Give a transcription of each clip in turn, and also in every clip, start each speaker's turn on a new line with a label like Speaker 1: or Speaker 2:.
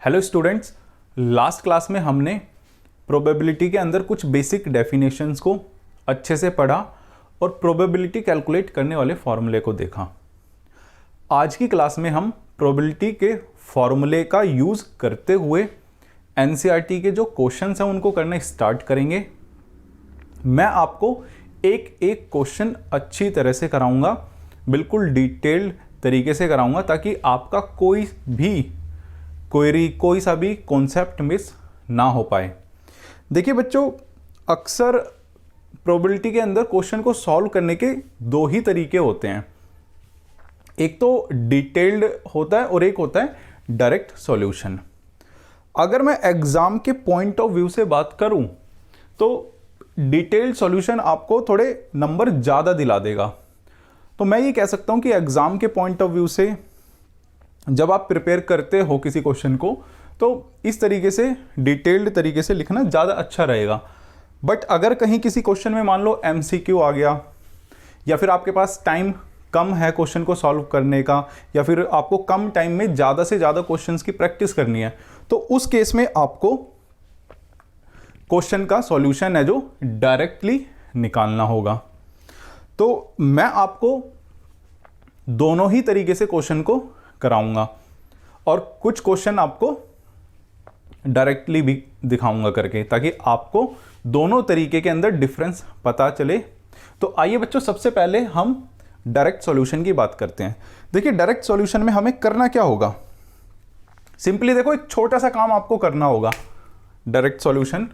Speaker 1: Hello students, last class में हमने probability के अंदर कुछ बेसिक डेफिनेशंस को अच्छे से पढ़ा और प्रोबेबिलिटी कैलकुलेट करने वाले फॉर्मूले को देखा। आज की क्लास में हम प्रोबेबिलिटी के फॉर्मूले का यूज़ करते हुए एनसीईआरटी के जो क्वेश्चंस हैं उनको करना स्टार्ट करेंगे। मैं आपको एक एक क्वेश्चन अच्छी तरह से कराऊंगा, बिल्कुल डिटेल्ड तरीके से कराऊंगा ताकि आपका कोई भी क्वेरी, कोई सा भी कॉन्सेप्ट मिस ना हो पाए। देखिए बच्चों, अक्सर प्रोबेबिलिटी के अंदर क्वेश्चन को सॉल्व करने के दो ही तरीके होते हैं। एक तो डिटेल्ड होता है और एक होता है डायरेक्ट सॉल्यूशन। अगर मैं एग्जाम के पॉइंट ऑफ व्यू से बात करूं तो डिटेल्ड सॉल्यूशन आपको थोड़े नंबर ज़्यादा दिला देगा। तो मैं ये कह सकता हूं कि एग्जाम के पॉइंट ऑफ व्यू से जब आप प्रिपेयर करते हो किसी क्वेश्चन को तो इस तरीके से डिटेल्ड तरीके से लिखना ज़्यादा अच्छा रहेगा। बट अगर कहीं किसी क्वेश्चन में मान लो एमसीक्यू आ गया या फिर आपके पास टाइम कम है क्वेश्चन को सॉल्व करने का, या फिर आपको कम टाइम में ज़्यादा से ज़्यादा क्वेश्चंस की प्रैक्टिस करनी है, तो उस केस में आपको क्वेश्चन का सॉल्यूशन है जो डायरेक्टली निकालना होगा। तो मैं आपको दोनों ही तरीके से क्वेश्चन को कराऊंगा और कुछ क्वेश्चन आपको डायरेक्टली भी दिखाऊंगा करके, ताकि आपको दोनों तरीके के अंदर डिफरेंस पता चले। तो आइए बच्चों, सबसे पहले हम डायरेक्ट सॉल्यूशन की बात करते हैं। देखिए, डायरेक्ट सॉल्यूशन में हमें करना क्या होगा, सिंपली देखो एक छोटा सा काम आपको करना होगा। डायरेक्ट सॉल्यूशन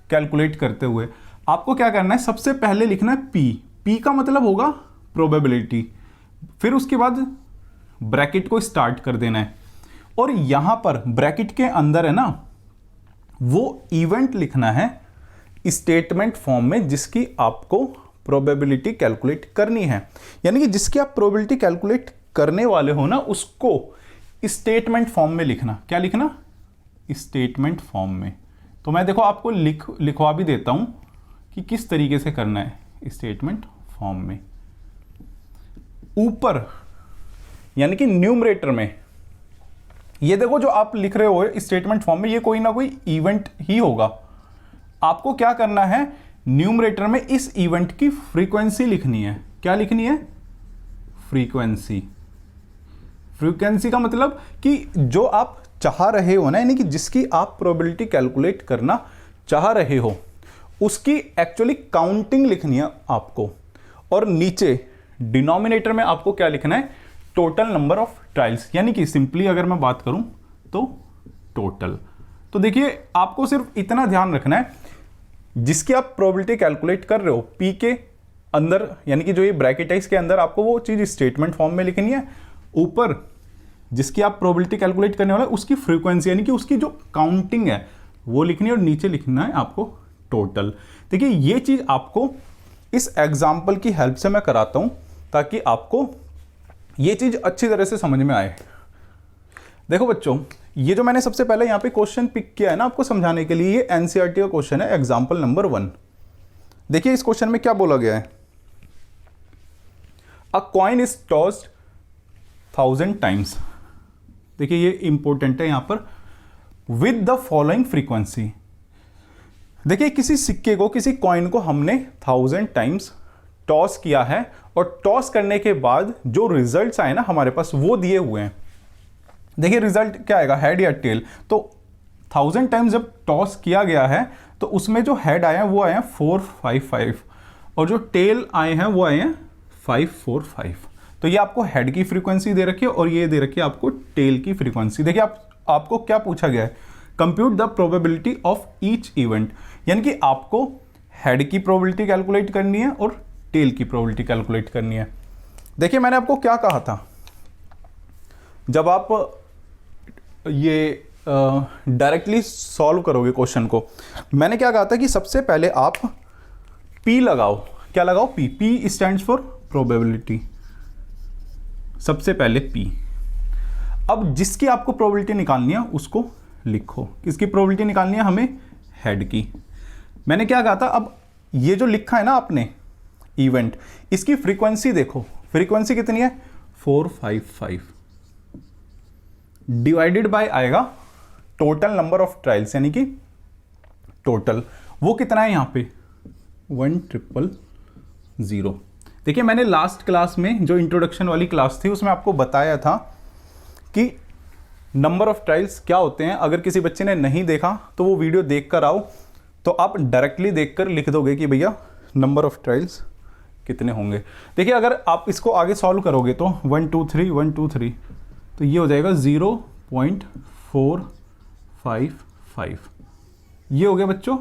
Speaker 1: कैलकुलेट करते हुए आपको क्या करना है, सबसे पहले लिखना है पी का मतलब होगा प्रोबेबिलिटी, फिर उसके बाद ब्रैकेट को स्टार्ट कर देना है और यहां पर ब्रैकेट के अंदर है ना वो इवेंट लिखना है स्टेटमेंट फॉर्म में जिसकी आपको प्रोबेबिलिटी कैलकुलेट करनी है। यानी कि जिसकी आप प्रोबेबिलिटी कैलकुलेट करने वाले हो ना, उसको स्टेटमेंट फॉर्म में लिखना। क्या लिखना? स्टेटमेंट फॉर्म में। तो मैं देखो आपको लिखवा भी देता हूं कि किस तरीके से करना है। स्टेटमेंट फॉर्म में ऊपर यानी कि न्यूमरेटर में ये देखो जो आप लिख रहे हो स्टेटमेंट फॉर्म में, ये कोई ना कोई इवेंट ही होगा। आपको क्या करना है, न्यूमरेटर में इस इवेंट की फ्रीक्वेंसी लिखनी है। क्या लिखनी है? फ्रीक्वेंसी। फ्रीक्वेंसी का मतलब कि जो आप चाह रहे हो ना, यानी कि जिसकी आप प्रोबेबिलिटी कैलकुलेट करना चाह रहे हो उसकी एक्चुअली काउंटिंग लिखनी है आपको। और नीचे डिनोमिनेटर में आपको क्या लिखना है? टोटल नंबर ऑफ ट्रायल्स, यानी कि सिंपली अगर मैं बात करूं तो टोटल। तो देखिए आपको सिर्फ इतना ध्यान रखना है, जिसकी आप प्रोबेबिलिटी कैलकुलेट कर रहे हो पी के अंदर, यानी कि जो ये ब्रैकेट है इसके अंदर आपको वो चीज स्टेटमेंट फॉर्म में लिखनी है। ऊपर जिसकी आप प्रोबेबिलिटी कैलकुलेट करने वाले उसकी फ्रीक्वेंसी यानी कि उसकी जो काउंटिंग है वो लिखनी है, और नीचे लिखना है आपको टोटल। देखिए ये चीज आपको इस एग्जाम्पल की हेल्प से मैं कराता हूं ताकि आपको ये चीज अच्छी तरह से समझ में आए। देखो बच्चों, ये जो मैंने सबसे पहले यहां पे क्वेश्चन पिक किया है ना आपको समझाने के लिए, ये एनसीईआरटी का क्वेश्चन है, एग्जांपल नंबर 1। देखिए इस क्वेश्चन में क्या बोला गया है, अ कॉइन इज टॉस्ड 1000 टाइम्स। देखिए ये इंपॉर्टेंट है यहां पर, विद द फॉलोइंग फ्रीक्वेंसी। देखिए किसी सिक्के को, किसी कॉइन को हमने 1000 टाइम्स टॉस किया है और टॉस करने के बाद जो रिजल्ट्स आए ना हमारे पास वो दिए हुए हैं। देखिए रिजल्ट क्या आएगा, हेड या टेल। तो 1000 टाइम्स जब टॉस किया गया है तो उसमें जो हेड आए हैं वो आए हैं 455 और जो टेल आए हैं वो आए हैं 545। तो ये आपको हेड की फ्रीक्वेंसी दे रखी है और ये दे रखी है आपको टेल की फ्रीक्वेंसी। देखिए आपको क्या पूछा गया है, compute the probability of each event, यानी कि आपको हेड की प्रोबेबिलिटी कैलकुलेट करनी है और टेल की प्रोबेबिलिटी कैलकुलेट करनी है। देखिए मैंने आपको क्या कहा था, जब आप ये डायरेक्टली सॉल्व करोगे क्वेश्चन को, मैंने क्या कहा था कि सबसे पहले आप पी लगाओ। क्या लगाओ? P stands for probability. सबसे पहले पी। अब जिसकी आपको प्रोबेबिलिटी निकालनी है उसको लिखो। किसकी प्रोबेबिलिटी निकालनी है हमें? हेड की। मैंने क्या कहा था, अब ये जो लिखा है ना आपने इवेंट, इसकी फ्रीक्वेंसी देखो, फ्रीक्वेंसी कितनी है? 455 डिवाइडेड बाय आएगा टोटल नंबर ऑफ ट्रायल्स, यानी कि टोटल वो कितना है यहाँ पे 1,000। देखिए मैंने लास्ट क्लास में जो इंट्रोडक्शन वाली क्लास थी उसमें आपको बताया था कि नंबर ऑफ ट्रायल्स क्या होते हैं। अगर किसी बच्चे ने नहीं देखा तो वो वीडियो देख कर आओ, तो आप डायरेक्टली देखकर लिख दोगे कि भैया नंबर ऑफ ट्रायल्स कितने होंगे। देखिए अगर आप इसको आगे सॉल्व करोगे तो 1 2 3 1 2 3, तो ये हो जाएगा 0.455। ये हो गया बच्चों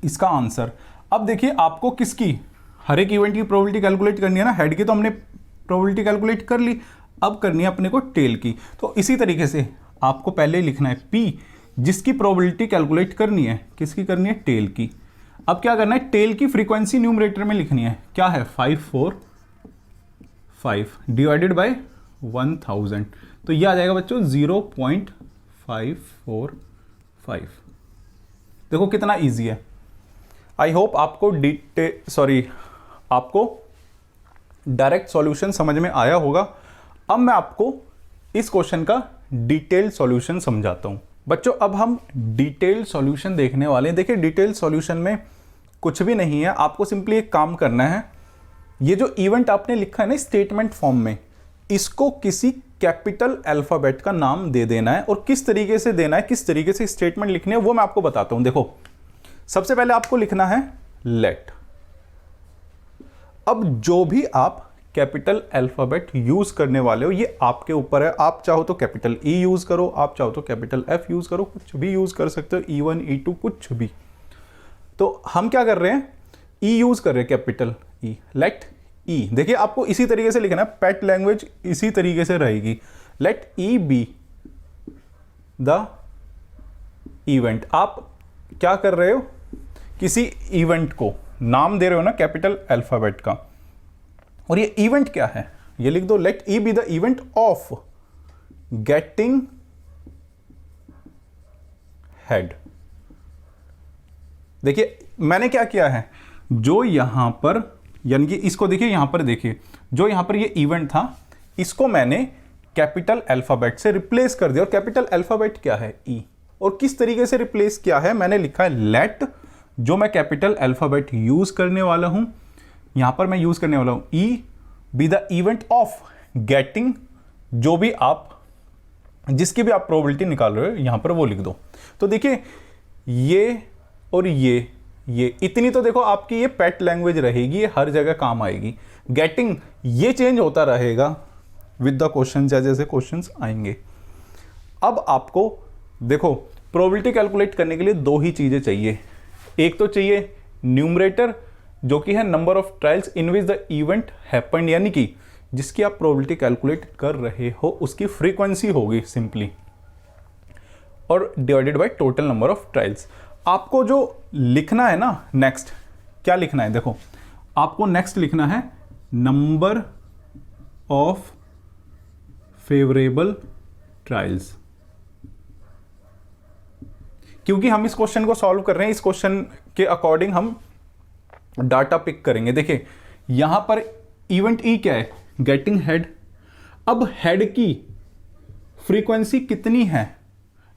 Speaker 1: इसका आंसर। अब देखिए आपको किसकी, हर एक इवेंट की प्रोबेबिलिटी कैलकुलेट करनी है ना। हेड की तो हमने प्रोबेबिलिटी कैलकुलेट कर ली, अब करनी है अपने को टेल की। तो इसी तरीके से आपको पहले लिखना है P, जिसकी प्रोबेबिलिटी कैलकुलेट करनी है, किसकी करनी है, टेल की। अब क्या करना है, टेल की फ्रीक्वेंसी न्यूमरेटर में लिखनी है, क्या है 545 डिवाइडेड बाय 1000, तो ये आ जाएगा बच्चों 0.545। देखो कितना इजी है। आई होप आपको आपको डायरेक्ट सॉल्यूशन समझ में आया होगा। अब मैं आपको इस क्वेश्चन का डिटेल सॉल्यूशन समझाता हूं। बच्चों अब हम डिटेल सॉल्यूशन देखने वाले हैं। देखिए डिटेल सॉल्यूशन में कुछ भी नहीं है, आपको सिंपली एक काम करना है। ये जो इवेंट आपने लिखा है ना स्टेटमेंट फॉर्म में, इसको किसी कैपिटल अल्फाबेट का नाम दे देना है, और किस तरीके से देना है, किस तरीके से स्टेटमेंट लिखनी है वो मैं आपको बताता हूं। देखो सबसे पहले आपको लिखना है लेट। अब जो भी आप कैपिटल अल्फाबेट यूज करने वाले हो ये आपके ऊपर है। आप चाहो तो कैपिटल ई यूज करो, आप चाहो तो कैपिटल एफ यूज करो, कुछ भी यूज कर सकते हो, E1 E2 कुछ भी। तो हम क्या कर रहे हैं, ई यूज कर रहे हैं, कैपिटल ई, लेट ई। देखिए आपको इसी तरीके से लिखना है, पेट लैंग्वेज इसी तरीके से रहेगी, let E be the event. आप क्या कर रहे हो, किसी इवेंट को नाम दे रहे हो ना कैपिटल अल्फाबेट का, और ये इवेंट क्या है ये लिख दो, let E be the event of getting head. देखिए मैंने क्या किया है, जो यहां पर, यानी कि इसको देखिए यहां पर, देखिए जो यहां पर ये इवेंट था इसको मैंने कैपिटल अल्फाबेट से रिप्लेस कर दिया। और कैपिटल अल्फाबेट क्या है, ई। और किस तरीके से रिप्लेस किया है, मैंने लिखा है लेट, जो मैं कैपिटल अल्फाबेट यूज करने वाला हूं, यहां पर मैं यूज करने वाला हूं ई be the event of getting, जो भी आप, जिसकी भी आप प्रोबेबिलिटी निकाल रहे हो यहां पर वो लिख दो। तो देखिए ये और ये इतनी तो देखो आपकी ये पेट लैंग्वेज रहेगी, ये हर जगह काम आएगी। गेटिंग ये चेंज होता रहेगा विद द क्वेश्चन, जैसे जैसे क्वेश्चंस आएंगे। अब आपको देखो प्रोबेबिलिटी कैलकुलेट करने के लिए दो ही चीजें चाहिए। एक तो चाहिए न्यूमरेटर, जो कि है number of trials in which the event happened, यानी कि जिसकी आप प्रोबेबिलिटी कैलकुलेट कर रहे हो उसकी फ्रीक्वेंसी होगी सिंपली, और divided by total number of trials. आपको जो लिखना है ना नेक्स्ट, क्या लिखना है, देखो आपको नेक्स्ट लिखना है नंबर ऑफ फेवरेबल ट्रायल्स। क्योंकि हम इस क्वेश्चन को सॉल्व कर रहे हैं, इस क्वेश्चन के अकॉर्डिंग हम डाटा पिक करेंगे। देखिए यहां पर इवेंट ई क्या है, गेटिंग हेड। अब हेड की फ्रीक्वेंसी कितनी है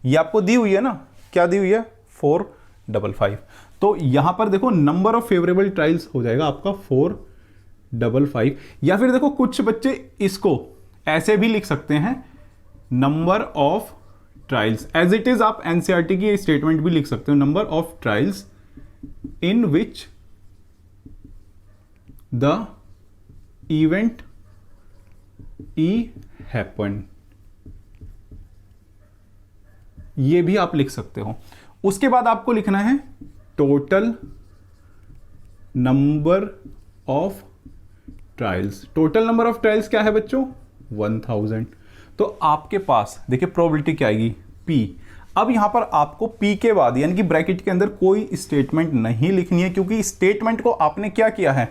Speaker 1: ये आपको दी हुई है ना, क्या दी हुई है 455। तो यहां पर देखो नंबर ऑफ फेवरेबल ट्रायल्स हो जाएगा आपका 455। या फिर देखो कुछ बच्चे इसको ऐसे भी लिख सकते हैं, number of trials as it is. आप एनसीईआरटी की स्टेटमेंट भी लिख सकते हो, number of trials in which the event E happen, ये भी आप लिख सकते हो। उसके बाद आपको लिखना है total number of trials. Total number of trials क्या है बच्चों 1000। तो आपके पास देखिए प्रोबेबिलिटी क्या आएगी P। अब यहां पर आपको P के बाद यानी कि ब्रैकेट के अंदर कोई स्टेटमेंट नहीं लिखनी है, क्योंकि स्टेटमेंट को आपने क्या किया है,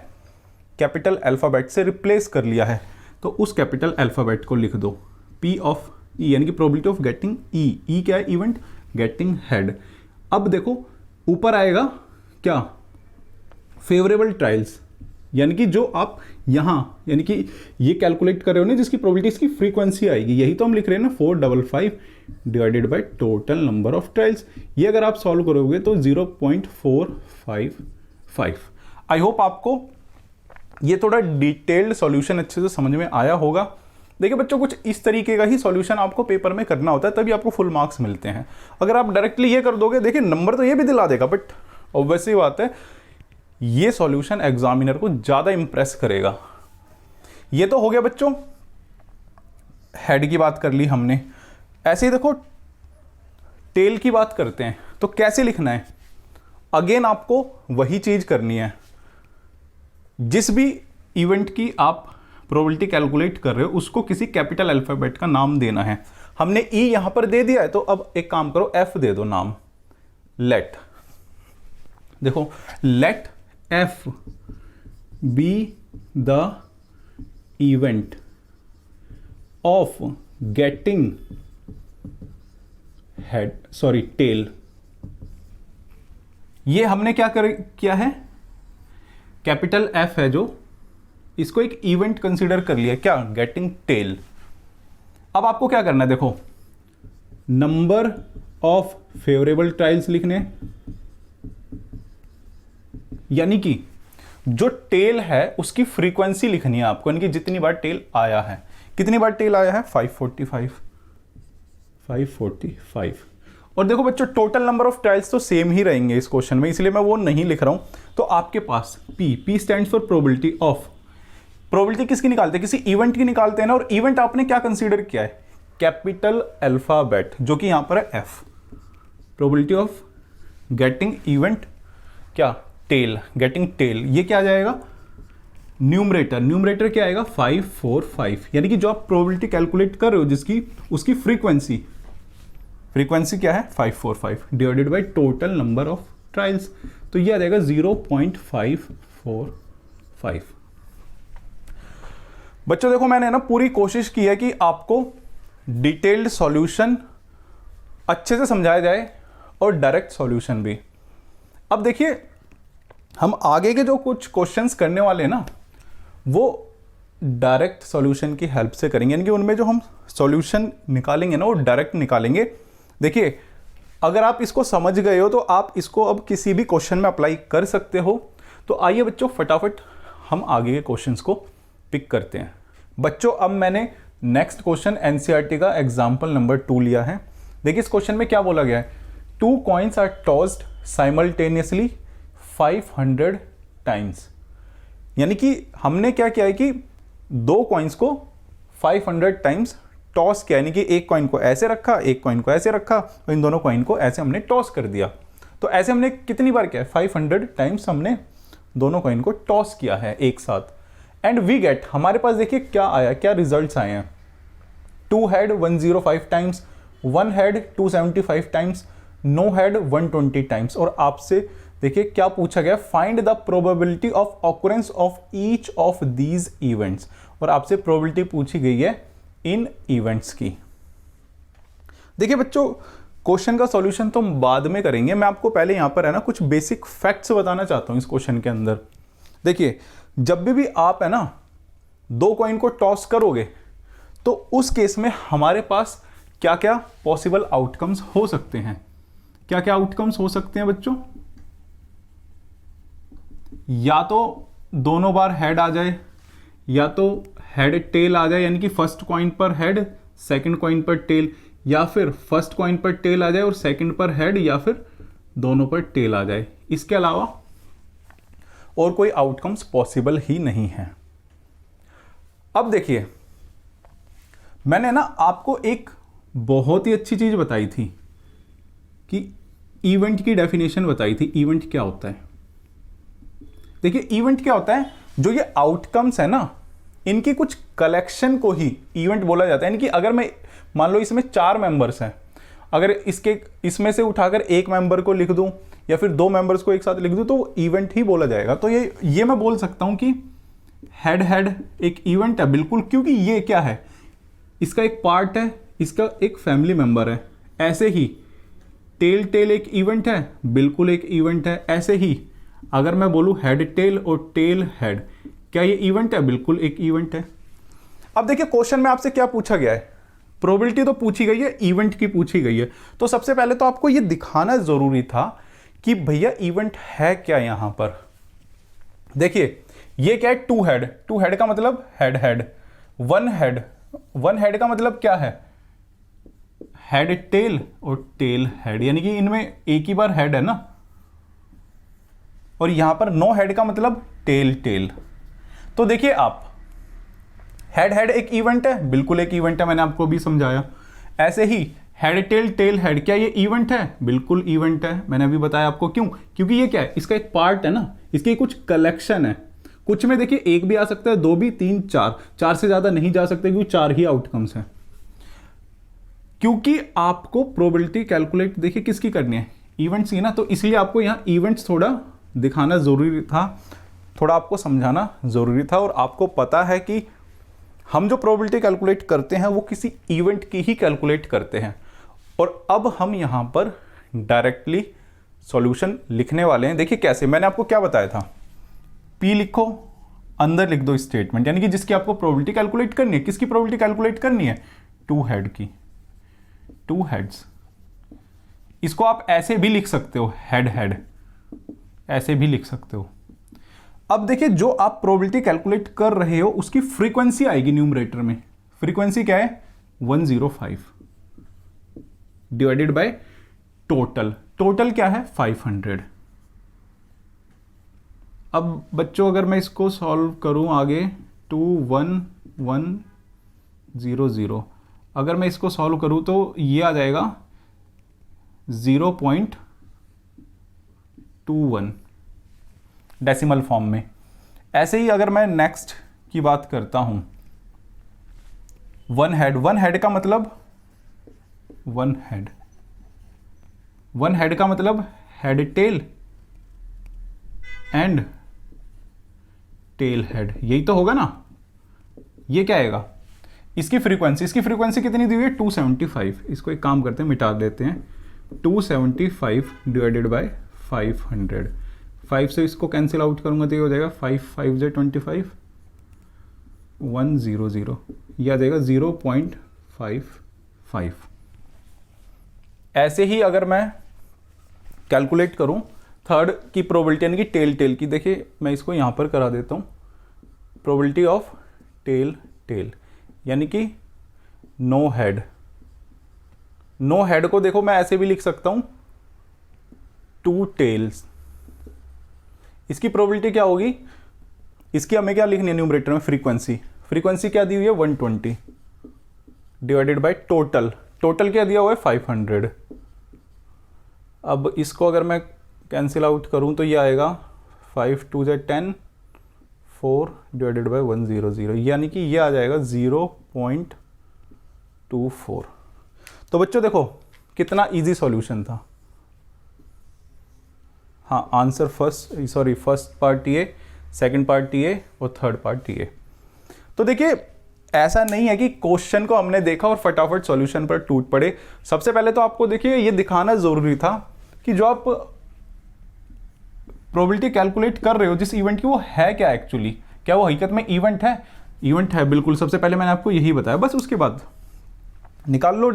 Speaker 1: कैपिटल अल्फाबेट से रिप्लेस कर लिया है। तो उस कैपिटल अल्फाबेट को लिख दो P ऑफ E, यानी कि प्रोबेबिलिटी ऑफ गेटिंग E क्या है, इवेंट गेटिंग हेड। अब देखो ऊपर आएगा क्या, फेवरेबल ट्रायल्स, यानी कि जो आप यहाँ यानी कि ये कैलकुलेट कर रहे हो ना जिसकी प्रोबेबिलिटी, इसकी फ्रीक्वेंसी आएगी, यही तो हम लिख रहे हैं ना 455 divided by total number of trials. ये अगर आप सॉल्व करोगे तो 0.455। आई होप आपको ये थोड़ा डिटेल्ड सॉल्यूशन अच्छे से समझ में आया होगा। देखिए बच्चों, कुछ इस तरीके का ही सॉल्यूशन आपको पेपर में करना होता है, तभी आपको फुल मार्क्स मिलते हैं। अगर आप डायरेक्टली ये कर दोगे, देखिए नंबर तो ये भी दिला देगा, बट ऑब्वियसली बात है ये सॉल्यूशन एग्जामिनर को ज़्यादा इंप्रेस करेगा। ये तो हो गया बच्चों, हेड की बात कर ली हमने। ऐसे ही देखो टेल की बात करते हैं, तो कैसे लिखना है। अगेन आपको वही चीज़ करनी है, जिस भी इवेंट की आप प्रोबेबिलिटी कैलकुलेट कर रहे हो उसको किसी कैपिटल अल्फाबेट का नाम देना है। हमने ई यहां पर दे दिया है, तो अब एक काम करो, एफ दे दो नाम, लेट। देखो, let F be the event of getting head, sorry tail. ये हमने किया है, कैपिटल एफ है जो, इसको एक इवेंट कंसीडर कर लिया, क्या, गेटिंग टेल। अब आपको क्या करना है, देखो नंबर ऑफ फेवरेबल ट्रायल्स लिखने, यानी कि जो टेल है उसकी फ्रीक्वेंसी लिखनी है आपको, यानी कि जितनी बार टेल आया है। कितनी बार टेल आया है, 545। और देखो बच्चों, टोटल नंबर ऑफ ट्रायल्स तो सेम ही रहेंगे इस क्वेश्चन में, इसलिए मैं वो नहीं लिख रहा हूं। तो आपके पास P stands for probability of, probability किसकी निकालते हैं, किसी इवेंट की निकालते हैं ना, और इवेंट आपने क्या कंसीडर किया है, कैपिटल अल्फाबेट, जो कि यहां पर है F. Probability of getting event क्या, टेल, गेटिंग टेल। ये क्या आ जाएगा, न्यूमरेटर क्या आएगा, 545। यानी कि जो आप प्रोबेबिलिटी कैलकुलेट कर रहे हो जिसकी, उसकी फ्रीक्वेंसी क्या है, 545 divided by total number of trials, तो ये आ जाएगा 0.545। बच्चों देखो, मैंने ना पूरी कोशिश की है कि आपको डिटेल्ड सॉल्यूशन अच्छे से समझाया जाए और डायरेक्ट सॉल्यूशन भी। अब देखिए, हम आगे के जो कुछ क्वेश्चंस करने वाले हैं ना, वो डायरेक्ट सॉल्यूशन की हेल्प से करेंगे, यानी कि उनमें जो हम सॉल्यूशन निकालेंगे ना वो डायरेक्ट निकालेंगे। देखिए, अगर आप इसको समझ गए हो तो आप इसको अब किसी भी क्वेश्चन में अप्लाई कर सकते हो। तो आइए बच्चों, फटाफट हम आगे के क्वेश्चंस को पिक करते हैं। बच्चों, अब मैंने नेक्स्ट क्वेश्चन एनसीईआरटी का एग्जाम्पल नंबर 2 लिया है। देखिए, इस क्वेश्चन में क्या बोला गया है, 2 coins are tossed simultaneously 500 times. यानी कि हमने क्या किया है कि 2 कॉइन्स को 500 टाइम्स टॉस किया, यानी कि एक कॉइन को ऐसे रखा, एक कॉइन को ऐसे रखा, और इन दोनों कॉइन को ऐसे हमने टॉस कर दिया। तो ऐसे हमने कितनी बार किया है, 500 टाइम्स हमने दोनों कॉइन को टॉस किया है एक साथ। एंड वी गेट, हमारे पास देखिए क्या आया, क्या रिजल्ट्स आए हैं, 2 head 105 times, 1 head 275 times, no head 120 times. और आपसे देखिए क्या पूछा गया, find the probability of occurrence of each of these events. और आपसे प्रोबेबिलिटी पूछी गई है इन इवेंट्स की। देखिए बच्चों, क्वेश्चन का सॉल्यूशन तो हम बाद में करेंगे, मैं आपको पहले यहां पर है ना कुछ बेसिक फैक्ट्स बताना चाहता हूं इस क्वेश्चन के अंदर। देखिए, जब भी आप है ना 2 कॉइन को टॉस करोगे तो उस केस में हमारे पास क्या क्या पॉसिबल आउटकम्स हो सकते हैं। क्या क्या आउटकम्स हो सकते हैं बच्चों, या तो दोनों बार हेड आ जाए, या तो हेड टेल आ जाए, यानी कि फर्स्ट कॉइन पर हेड, सेकंड कॉइन पर टेल, या फिर फर्स्ट कॉइन पर टेल आ जाए और सेकंड पर हेड, या फिर दोनों पर टेल आ जाए। इसके अलावा और कोई आउटकम्स पॉसिबल ही नहीं है। अब देखिए, मैंने ना आपको एक बहुत ही अच्छी चीज बताई थी कि इवेंट की डेफिनेशन बताई थी। इवेंट क्या होता है, देखिए इवेंट क्या होता है, जो ये आउटकम्स है ना इनकी कुछ कलेक्शन को ही इवेंट बोला जाता है। यानी कि अगर मैं मान लो इसमें 4 मेंबर्स हैं, अगर इसमें से उठाकर एक मेंबर को लिख दूं या फिर 2 मेंबर्स को एक साथ लिख दूं तो इवेंट ही बोला जाएगा। तो ये मैं बोल सकता हूं कि हेड हेड एक इवेंट है, बिल्कुल, क्योंकि ये क्या है, इसका एक पार्ट है, इसका एक फैमिली मेंबर है। ऐसे ही टेल टेल एक इवेंट है, बिल्कुल एक इवेंट है। ऐसे ही अगर मैं बोलूँ हेड टेल और टेल हेड, क्या ये इवेंट है? बिल्कुल एक इवेंट है। अब देखिए क्वेश्चन में आपसे क्या पूछा गया है, प्रोबेबिलिटी तो पूछी गई है, इवेंट की पूछी गई है। तो सबसे पहले तो आपको ये दिखाना जरूरी था कि भैया इवेंट है क्या यहां पर। देखिए ये क्या है, टू हेड, टू हेड का मतलब head head, one head, one head का मतलब क्या है, हेड टेल और टेल हेड, यानी कि इनमें एक ही बार हेड है ना। और यहां पर नो हेड का मतलब टेल टेल। तो देखिए आप, हेड हेड एक इवेंट है, बिल्कुल एक इवेंट है, मैंने आपको भी समझाया। ऐसे ही हेड टेल टेल हेड, क्या ये इवेंट है? बिल्कुल इवेंट है, मैंने अभी बताया आपको। क्यों? क्योंकि ये क्या है, इसका एक पार्ट है ना, इसकी कुछ कलेक्शन है। कुछ में देखिए एक भी आ सकता है, दो भी, तीन, चार, चार से ज्यादा नहीं जा सकते क्योंकि चार ही आउटकम्स हैं। क्योंकि आपको प्रोबेबिलिटी कैलकुलेट देखिए किसकी करनी है, इवेंट्स की ना, तो इसलिए आपको यहाँ इवेंट्स थोड़ा दिखाना जरूरी था, थोड़ा आपको समझाना जरूरी था। और आपको पता है कि हम जो प्रोबेबिलिटी कैलकुलेट करते हैं वो किसी इवेंट की ही कैलकुलेट करते हैं। और अब हम यहां पर डायरेक्टली सॉल्यूशन लिखने वाले हैं। देखिए कैसे, मैंने आपको क्या बताया था, P लिखो, अंदर लिख दो स्टेटमेंट, यानी कि जिसकी आपको प्रोबेबिलिटी कैलकुलेट करनी है। किसकी प्रोबेबिलिटी कैलकुलेट करनी है? टू हेड की, टू हेड्स। इसको आप ऐसे भी लिख सकते हो, हेड हेड, ऐसे भी लिख सकते हो। अब देखिए जो आप प्रोबेबिलिटी कैलकुलेट कर रहे हो उसकी फ्रीक्वेंसी आएगी न्यूमरेटर में। फ्रीक्वेंसी क्या है? 105 डिवाइडेड बाय टोटल, टोटल क्या है? 500। अब बच्चों अगर मैं इसको सॉल्व करूं आगे, 21100, अगर मैं इसको सॉल्व करूं तो ये आ जाएगा 0.21 डेसिमल फॉर्म में। ऐसे ही अगर मैं नेक्स्ट की बात करता हूं, वन हेड, वन हेड का मतलब वन हेड, वन हेड का मतलब head tail and tail head, यही तो होगा ना। ये क्या आएगा? इसकी फ्रीक्वेंसी, इसकी फ्रीक्वेंसी कितनी दी हुई है? 275। इसको एक काम करते हैं, मिटा देते हैं। 275 डिवाइडेड बाय 500, 5 से इसको कैंसिल आउट करूंगा तो ये हो जाएगा 5 5 से 25, 100, ये आ जाएगा 0.55। ऐसे ही अगर मैं कैलकुलेट करूं थर्ड की प्रोबेबिलिटी, यानी कि टेल टेल की, देखिए मैं इसको यहां पर करा देता हूं, प्रोबेबिलिटी ऑफ टेल टेल, यानी कि नो हेड। नो हेड को देखो मैं ऐसे भी लिख सकता हूं, टू टेल्स। इसकी प्रोबेबिलिटी क्या होगी? इसकी हमें क्या लिखनी है न्यूमरेटर में? फ्रीक्वेंसी। फ्रीक्वेंसी क्या दी हुई है? 120 डिवाइडेड बाय टोटल, टोटल क्या दिया हुआ है? 500। अब इसको अगर मैं कैंसिल आउट करूं तो ये आएगा 5 2 से 10, 4 डिवाइडेड बाय 100, यानी कि ये आ जाएगा 0.24। तो बच्चों देखो कितना इजी सॉल्यूशन था। हाँ, आंसर फर्स्ट पार्ट ये, सेकंड पार्ट ये और थर्ड पार्ट ये। तो देखिए ऐसा नहीं है कि क्वेश्चन को हमने देखा और फटाफट सॉल्यूशन पर टूट पड़े। सबसे पहले तो आपको देखिए ये दिखाना जरूरी था कि जो आप प्रोबेबिलिटी कैलकुलेट कर रहे हो जिस इवेंट की, वो है क्या एक्चुअली, क्या वो हकीकत में इवेंट है? इवेंट है बिल्कुल। सबसे पहले मैंने आपको यही बताया, बस उसके बाद निकाल लो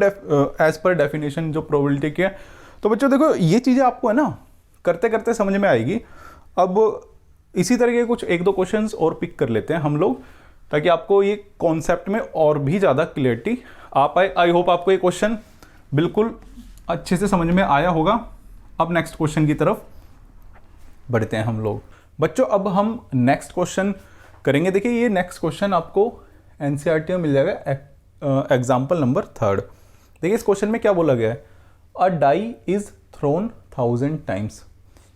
Speaker 1: एज पर डेफिनेशन जो प्रोबेबिलिटी की है। तो बच्चों देखो ये चीज़ें आपको है ना करते करते समझ में आएगी। अब इसी तरह के कुछ एक दो क्वेश्चंस और पिक कर लेते हैं हम लोग, ताकि आपको ये कॉन्सेप्ट में और भी ज़्यादा क्लियरिटी आ पाए। आई होप आपको ये क्वेश्चन बिल्कुल अच्छे से समझ में आया होगा। अब नेक्स्ट क्वेश्चन की तरफ बढ़ते हैं हम लोग। बच्चों अब हम नेक्स्ट क्वेश्चन करेंगे। देखिए ये नेक्स्ट क्वेश्चन आपको एनसीईआरटी में मिल जाएगा, एग्जाम्पल नंबर 3। देखिए इस क्वेश्चन में क्या बोला गया है, अ डाई इज थ्रोन 1000 टाइम्स,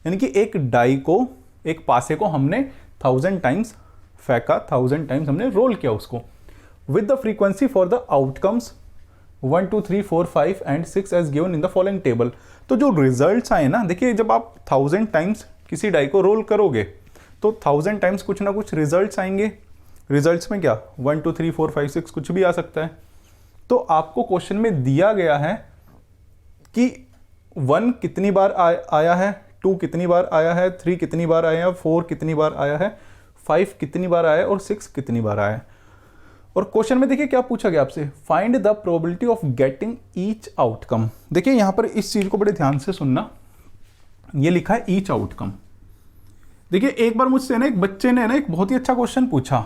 Speaker 1: यानी कि एक डाई को, एक पासे को हमने 1000 टाइम्स फेंका, 1000 टाइम्स हमने रोल किया उसको, with the frequency for the outcomes 1 2 3 4 5 and 6 as given in the following table. तो जो रिजल्ट्स आए ना, देखिए जब आप 1000 टाइम्स किसी डाई को रोल करोगे तो 1000 टाइम्स कुछ ना कुछ रिजल्ट्स आएंगे। रिजल्ट्स में क्या 1 2 3 4 5 6 कुछ भी आ सकता है। तो आपको क्वेश्चन में दिया गया है कि 1 कितनी बार आया है, 2 कितनी बार आया है, 3 कितनी बार आया है, 4 कितनी बार आया है, 5 कितनी बार आया है और 6 कितनी बार आया है। और क्वेश्चन में देखिए क्या पूछा गया आपसे, find the probability of getting each outcome. देखिए यहां पर इस चीज को बड़े ध्यान से सुनना, ये लिखा है ईच आउटकम। देखिए एक बार मुझसे ना एक बच्चे ने ना एक बहुत ही अच्छा क्वेश्चन पूछा।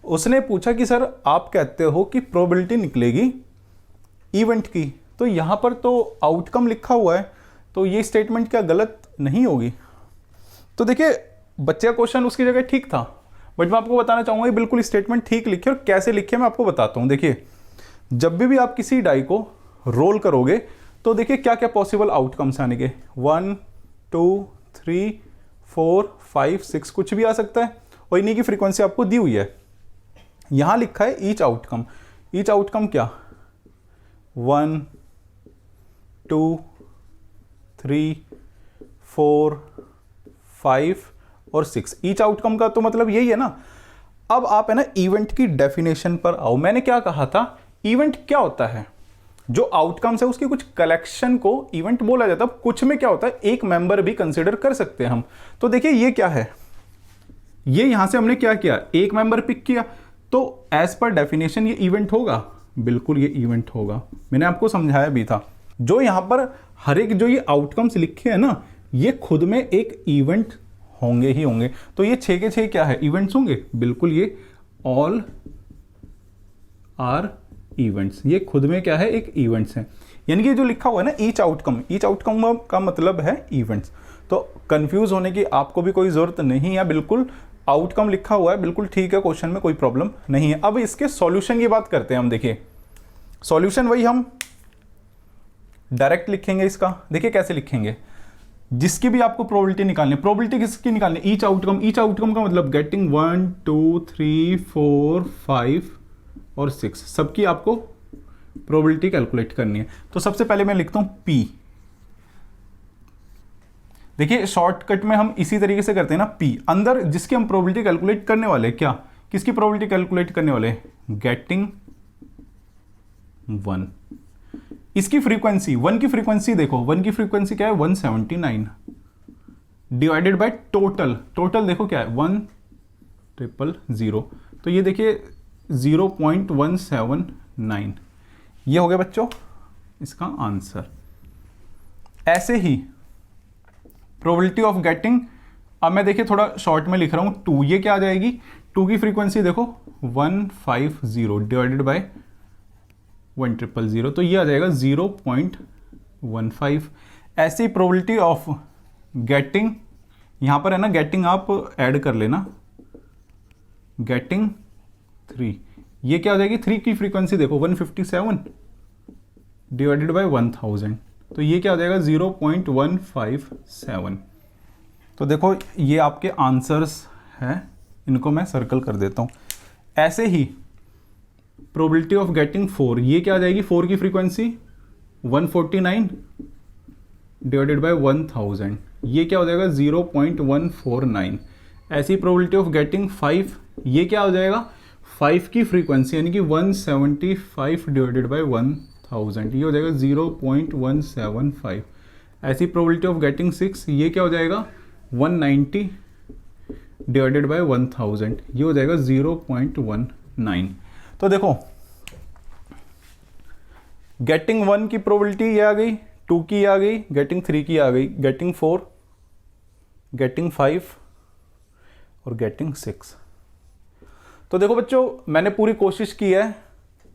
Speaker 1: उसने पूछा कि सर आप कहते हो कि प्रोबेबिलिटी निकलेगी इवेंट की, तो यहां पर तो आउटकम लिखा हुआ है, तो ये स्टेटमेंट क्या गलत नहीं होगी? तो देखिए बच्चे का क्वेश्चन उसकी जगह ठीक था, बट मैं आपको बताना चाहूंगा बिल्कुल स्टेटमेंट ठीक लिखे और कैसे लिखे मैं आपको बताता हूं। देखिए जब भी आप किसी डाई को रोल करोगे तो देखिए क्या क्या पॉसिबल आउटकम्स आने के, 1 2 3 4 5 6 कुछ भी आ सकता है, और इन्हीं की फ्रीक्वेंसी आपको दी हुई है। यहां लिखा है ईच आउटकम। ईच आउटकम क्या, 1 2 3 4 5 और 6। ईच आउटकम का तो मतलब यही है ना। अब आप है ना इवेंट की डेफिनेशन पर आओ। मैंने क्या कहा था, इवेंट क्या होता है, जो आउटकम्स है उसकी कुछ कलेक्शन को इवेंट बोला जाता है। कुछ में क्या होता है, एक मेंबर भी कंसीडर कर सकते हैं हम। तो देखिए ये क्या है, ये यहां से हमने क्या किया, एक मेंबर पिक किया, तो एज पर डेफिनेशन ये इवेंट होगा, बिल्कुल ये इवेंट होगा। मैंने आपको समझाया भी था। जो यहां पर हर एक जो ये आउटकम्स लिखे हैं ना, ये खुद में एक इवेंट होंगे ही होंगे। तो ये 6 के 6 क्या है, इवेंट्स होंगे, बिल्कुल ये ऑल आर इवेंट्स, ये खुद में क्या है, एक इवेंट्स है। यानी कि जो लिखा हुआ है ना ईच आउटकम, ईच आउटकम का मतलब है इवेंट्स। तो कंफ्यूज होने की आपको भी कोई जरूरत नहीं है, बिल्कुल आउटकम लिखा हुआ है, बिल्कुल ठीक है, क्वेश्चन में कोई प्रॉब्लम नहीं है। अब इसके सॉल्यूशन की बात करते हैं हम। देखिए सॉल्यूशन वही हम डायरेक्ट लिखेंगे इसका। देखिए कैसे लिखेंगे, जिसकी भी आपको प्रोबेबिलिटी निकालनी है, प्रोबेबिलिटी किसकी निकालनी है, ईच आउटकम। ईच आउटकम का मतलब गेटिंग 1 2 3 4 5 और 6, सबकी आपको प्रोबेबिलिटी कैलकुलेट करनी है। तो सबसे पहले मैं लिखता हूं P। देखिए शॉर्टकट में हम इसी तरीके से करते हैं ना, P अंदर जिसकी हम प्रोबेबिलिटी कैलकुलेट करने वाले, क्या किसकी प्रोबेबिलिटी कैलकुलेट करने वाले, गेटिंग 1। इसकी फ्रीक्वेंसी 1 की फ्रीक्वेंसी देखो, 1 की फ्रीक्वेंसी क्या है, 179 डिवाइडेड बाय टोटल। टोटल देखो क्या है, 1,000। तो ये देखिए 0.179, ये हो गया बच्चों इसका आंसर। ऐसे ही प्रोबेबिलिटी ऑफ गेटिंग, अब मैं देखिए थोड़ा शॉर्ट में लिख रहा हूं 2, ये क्या आ जाएगी, 2 की फ्रीक्वेंसी देखो 150 डिवाइडेड बाय 1,000, तो ये आ जाएगा 0.15। ऐसी प्रोबेबिलिटी ऑफ गेटिंग, यहां पर है ना गेटिंग आप ऐड कर लेना, गेटिंग 3, ये क्या हो जाएगी, 3 की फ्रीक्वेंसी देखो 157 डिवाइडेड बाय 1000, तो ये क्या हो जाएगा 0.157। तो देखो ये आपके आंसर्स हैं, इनको मैं सर्कल कर देता हूं। ऐसे ही प्रोबेबिलिटी ऑफ गेटिंग 4, ये क्या आ जाएगी, 4 की फ्रीक्वेंसी 149 डिवाइडेड बाय 1000, ये क्या हो जाएगा 0.149। ऐसी प्रोबेबिलिटी ऑफ गेटिंग 5, ये क्या हो जाएगा, 5 की फ्रीक्वेंसी यानी कि 175 डिवाइडेड बाय 1000, ये हो जाएगा 0.175। ऐसी प्रोबेबिलिटी ऑफ गेटिंग 6, ये क्या हो जाएगा 190 डिवाइडेड बाय 1000, ये हो जाएगा 0.19। तो देखो गेटिंग 1 की प्रोबेबिलिटी ये आ गई, 2 की आ गई, गेटिंग 3 की आ गई, गेटिंग 4, गेटिंग 5 और गेटिंग 6। तो देखो बच्चों मैंने पूरी कोशिश की है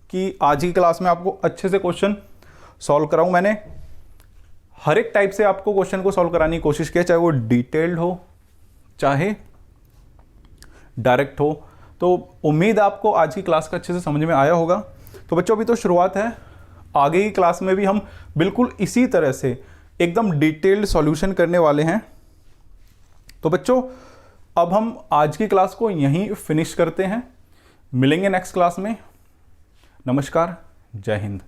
Speaker 1: कि आज की क्लास में आपको अच्छे से क्वेश्चन सॉल्व कराऊं। मैंने हर एक टाइप से आपको क्वेश्चन को सॉल्व कराने की कोशिश की है, चाहे वो डिटेल्ड हो चाहे डायरेक्ट हो। तो उम्मीद आपको आज की क्लास का अच्छे से समझ में आया होगा। तो बच्चों अभी तो शुरुआत है, आगे की क्लास में भी हम बिल्कुल इसी तरह से एकदम डिटेल्ड सॉल्यूशन करने वाले हैं। तो बच्चों अब हम आज की क्लास को यहीं फिनिश करते हैं, मिलेंगे नेक्स्ट क्लास में। नमस्कार, जय हिंद।